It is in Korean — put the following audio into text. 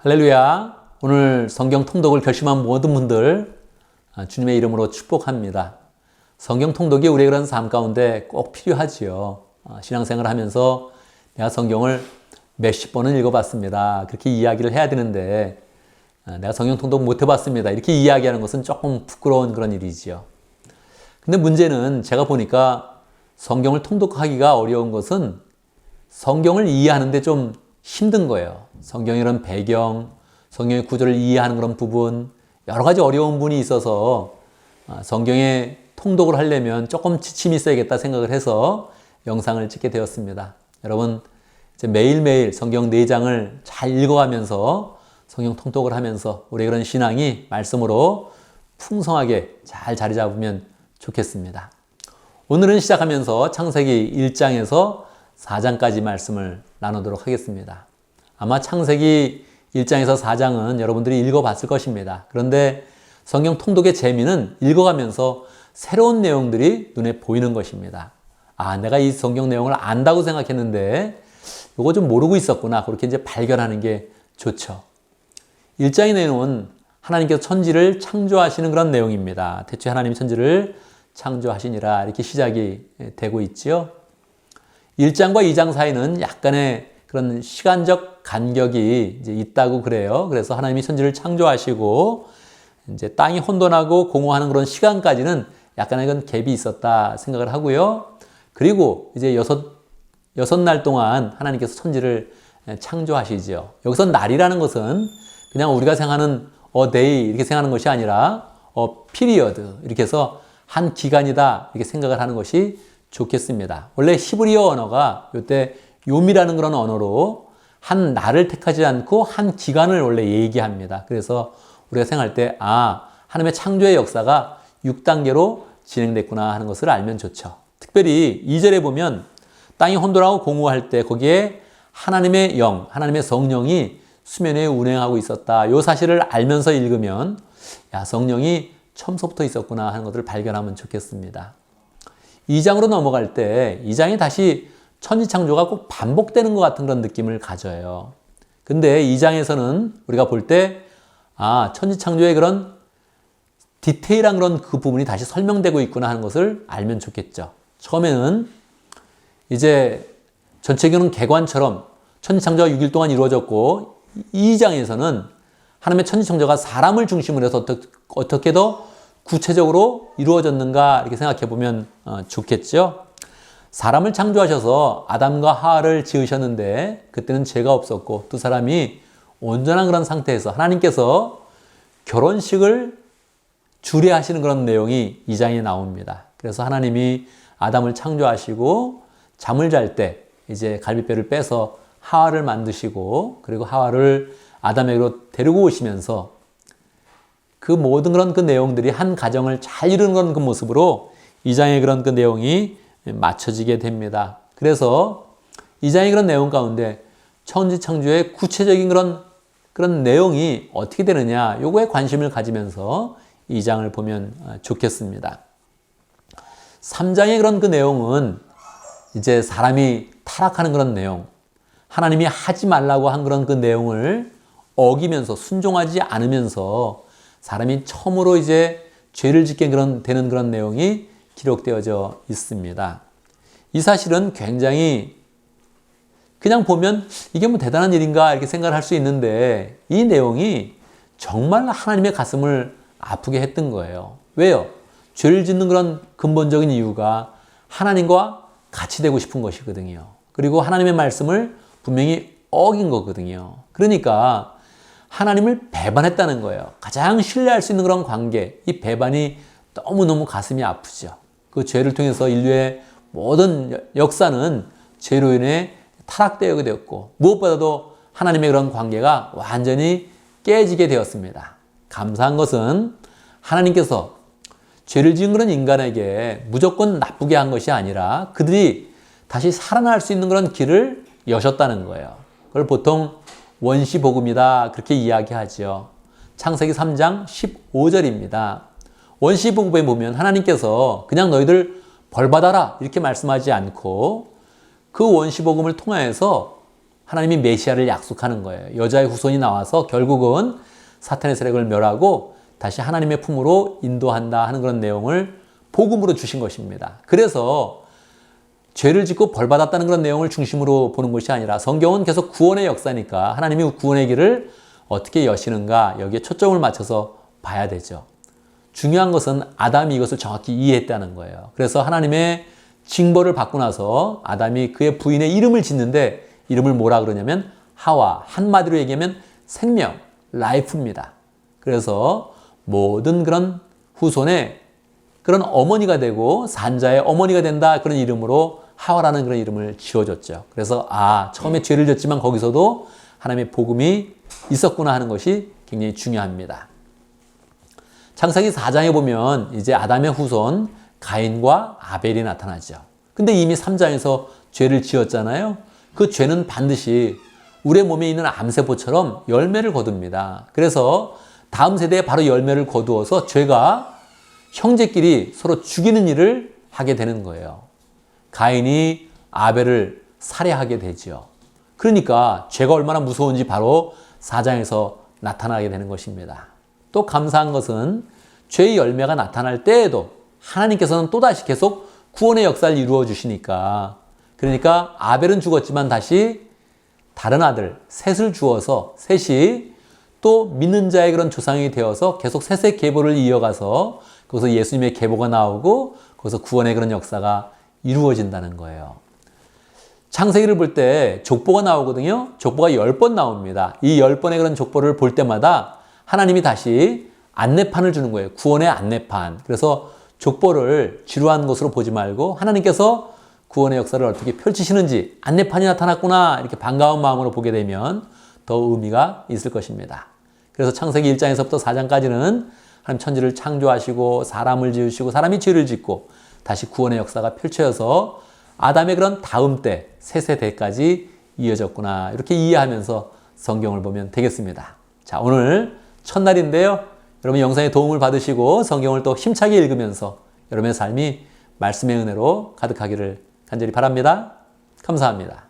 할렐루야. 오늘 성경 통독을 결심한 모든 분들 주님의 이름으로 축복합니다. 성경 통독이 우리의 그런 삶 가운데 꼭 필요하지요. 신앙생활을 하면서 내가 성경을 몇십 번은 읽어봤습니다. 그렇게 이야기를 해야 되는데 내가 성경 통독 못 해봤습니다. 이렇게 이야기하는 것은 조금 부끄러운 그런 일이지요. 근데 문제는 제가 보니까 성경을 통독하기가 어려운 것은 성경을 이해하는데 좀 힘든 거예요. 성경의 그런 배경, 성경의 구절을 이해하는 그런 부분, 여러 가지 어려운 부분이 있어서 성경의 통독을 하려면 조금 지침이 있어야겠다 생각을 해서 영상을 찍게 되었습니다. 여러분, 이제 매일매일 성경 4장을 잘 읽어가면서 성경 통독을 하면서 우리의 그런 신앙이 말씀으로 풍성하게 잘 자리 잡으면 좋겠습니다. 오늘은 시작하면서 창세기 1장에서 4장까지 말씀을 나누도록 하겠습니다. 아마 창세기 1장에서 4장은 여러분들이 읽어봤을 것입니다. 그런데 성경 통독의 재미는 읽어가면서 새로운 내용들이 눈에 보이는 것입니다. 내가 이 성경 내용을 안다고 생각했는데 이거 좀 모르고 있었구나. 그렇게 이제 발견하는 게 좋죠. 1장의 내용은 하나님께서 천지를 창조하시는 그런 내용입니다. 태초에 하나님이 천지를 창조하시니라 이렇게 시작이 되고 있지요. 1장과 2장 사이는 약간의 그런 시간적 간격이 이제 있다고 그래요. 그래서 하나님이 천지를 창조하시고 이제 땅이 혼돈하고 공허하는 그런 시간까지는 약간의 그런 갭이 있었다 생각을 하고요. 그리고 이제 여섯 날 동안 하나님께서 천지를 창조하시죠. 여기서 날이라는 것은 그냥 우리가 생각하는 day 이렇게 생각하는 것이 아니라 period 이렇게 해서 한 기간이다 이렇게 생각을 하는 것이 좋겠습니다. 원래 히브리어 언어가 이때 요미라는 그런 언어로 한 날을 택하지 않고 한 기간을 원래 얘기합니다. 그래서 우리가 생각할 때 하나님의 창조의 역사가 6단계로 진행됐구나 하는 것을 알면 좋죠. 특별히 2절에 보면 땅이 혼돈하고 공허할 때 거기에 하나님의 영, 하나님의 성령이 수면에 운행하고 있었다. 이 사실을 알면서 읽으면 성령이 처음서부터 있었구나 하는 것을 발견하면 좋겠습니다. 2장으로 넘어갈 때 2장이 다시 천지창조가 꼭 반복되는 것 같은 그런 느낌을 가져요. 근데 2장에서는 우리가 볼 때 천지창조의 그런 디테일한 그런 그 부분이 다시 설명되고 있구나 하는 것을 알면 좋겠죠. 처음에는 이제 전체적인 개관처럼 천지창조가 6일 동안 이루어졌고 2장에서는 하나님의 천지창조가 사람을 중심으로 해서 어떻게 더 구체적으로 이루어졌는가 이렇게 생각해 보면 좋겠죠. 사람을 창조하셔서 아담과 하와를 지으셨는데 그때는 죄가 없었고 두 사람이 온전한 그런 상태에서 하나님께서 결혼식을 주례하시는 그런 내용이 2장에 나옵니다. 그래서 하나님이 아담을 창조하시고 잠을 잘 때 이제 갈비뼈를 빼서 하와를 만드시고 그리고 하와를 아담에게로 데리고 오시면서 그 모든 그런 그 내용들이 한 가정을 잘 이루는 그런 그 모습으로 2장의 그런 그 내용이 맞춰지게 됩니다. 그래서 2장의 그런 내용 가운데 천지창조의 구체적인 그런 내용이 어떻게 되느냐 요거에 관심을 가지면서 2장을 보면 좋겠습니다. 3장의 그런 그 내용은 이제 사람이 타락하는 그런 내용, 하나님이 하지 말라고 한 그런 그 내용을 어기면서 순종하지 않으면서 사람이 처음으로 이제 죄를 짓게 되는 그런 내용이 기록되어져 있습니다. 이 사실은 굉장히 그냥 보면 이게 뭐 대단한 일인가 이렇게 생각을 할 수 있는데 이 내용이 정말 하나님의 가슴을 아프게 했던 거예요. 왜요? 죄를 짓는 그런 근본적인 이유가 하나님과 같이 되고 싶은 것이거든요. 그리고 하나님의 말씀을 분명히 어긴 거거든요. 그러니까 하나님을 배반했다는 거예요. 가장 신뢰할 수 있는 그런 관계, 이 배반이 너무너무 가슴이 아프죠. 그 죄를 통해서 인류의 모든 역사는 죄로 인해 타락되게 되었고 무엇보다도 하나님의 그런 관계가 완전히 깨지게 되었습니다. 감사한 것은 하나님께서 죄를 지은 그런 인간에게 무조건 나쁘게 한 것이 아니라 그들이 다시 살아날 수 있는 그런 길을 여셨다는 거예요. 그걸 보통 원시복음이다 그렇게 이야기하죠. 창세기 3장 15절입니다. 원시복음에 보면 하나님께서 그냥 너희들 벌받아라 이렇게 말씀하지 않고 그 원시복음을 통하여서 하나님이 메시아를 약속하는 거예요. 여자의 후손이 나와서 결국은 사탄의 세력을 멸하고 다시 하나님의 품으로 인도한다 하는 그런 내용을 복음으로 주신 것입니다. 그래서 죄를 짓고 벌받았다는 그런 내용을 중심으로 보는 것이 아니라 성경은 계속 구원의 역사니까 하나님이 구원의 길을 어떻게 여시는가 여기에 초점을 맞춰서 봐야 되죠. 중요한 것은 아담이 이것을 정확히 이해했다는 거예요. 그래서 하나님의 징벌을 받고 나서 아담이 그의 부인의 이름을 짓는데 이름을 뭐라 그러냐면 하와, 한마디로 얘기하면 생명, 라이프입니다. 그래서 모든 그런 후손의 그런 어머니가 되고 산자의 어머니가 된다 그런 이름으로 하와라는 그런 이름을 지어줬죠. 그래서 처음에 죄를 졌지만 거기서도 하나님의 복음이 있었구나 하는 것이 굉장히 중요합니다. 창세기 4장에 보면 이제 아담의 후손 가인과 아벨이 나타나죠. 근데 이미 3장에서 죄를 지었잖아요. 그 죄는 반드시 우리의 몸에 있는 암세포처럼 열매를 거둡니다. 그래서 다음 세대에 바로 열매를 거두어서 죄가 형제끼리 서로 죽이는 일을 하게 되는 거예요. 가인이 아벨을 살해하게 되죠. 그러니까 죄가 얼마나 무서운지 바로 4장에서 나타나게 되는 것입니다. 또 감사한 것은 죄의 열매가 나타날 때에도 하나님께서는 또다시 계속 구원의 역사를 이루어 주시니까 그러니까 아벨은 죽었지만 다시 다른 아들 셋을 주어서 셋이 또 믿는 자의 그런 조상이 되어서 계속 셋의 계보를 이어가서 거기서 예수님의 계보가 나오고 거기서 구원의 그런 역사가 이루어진다는 거예요. 창세기를 볼 때 족보가 나오거든요. 족보가 10번 나옵니다. 이 10번의 그런 족보를 볼 때마다 하나님이 다시 안내판을 주는 거예요. 구원의 안내판. 그래서 족보를 지루한 것으로 보지 말고 하나님께서 구원의 역사를 어떻게 펼치시는지 안내판이 나타났구나 이렇게 반가운 마음으로 보게 되면 더 의미가 있을 것입니다. 그래서 창세기 1장에서부터 4장까지는 하나님 천지를 창조하시고 사람을 지으시고 사람이 죄를 짓고 다시 구원의 역사가 펼쳐져서 아담의 그런 다음 때 세 세대까지 이어졌구나 이렇게 이해하면서 성경을 보면 되겠습니다. 자, 오늘 첫날인데요. 여러분 영상에 도움을 받으시고 성경을 또 힘차게 읽으면서 여러분의 삶이 말씀의 은혜로 가득하기를 간절히 바랍니다. 감사합니다.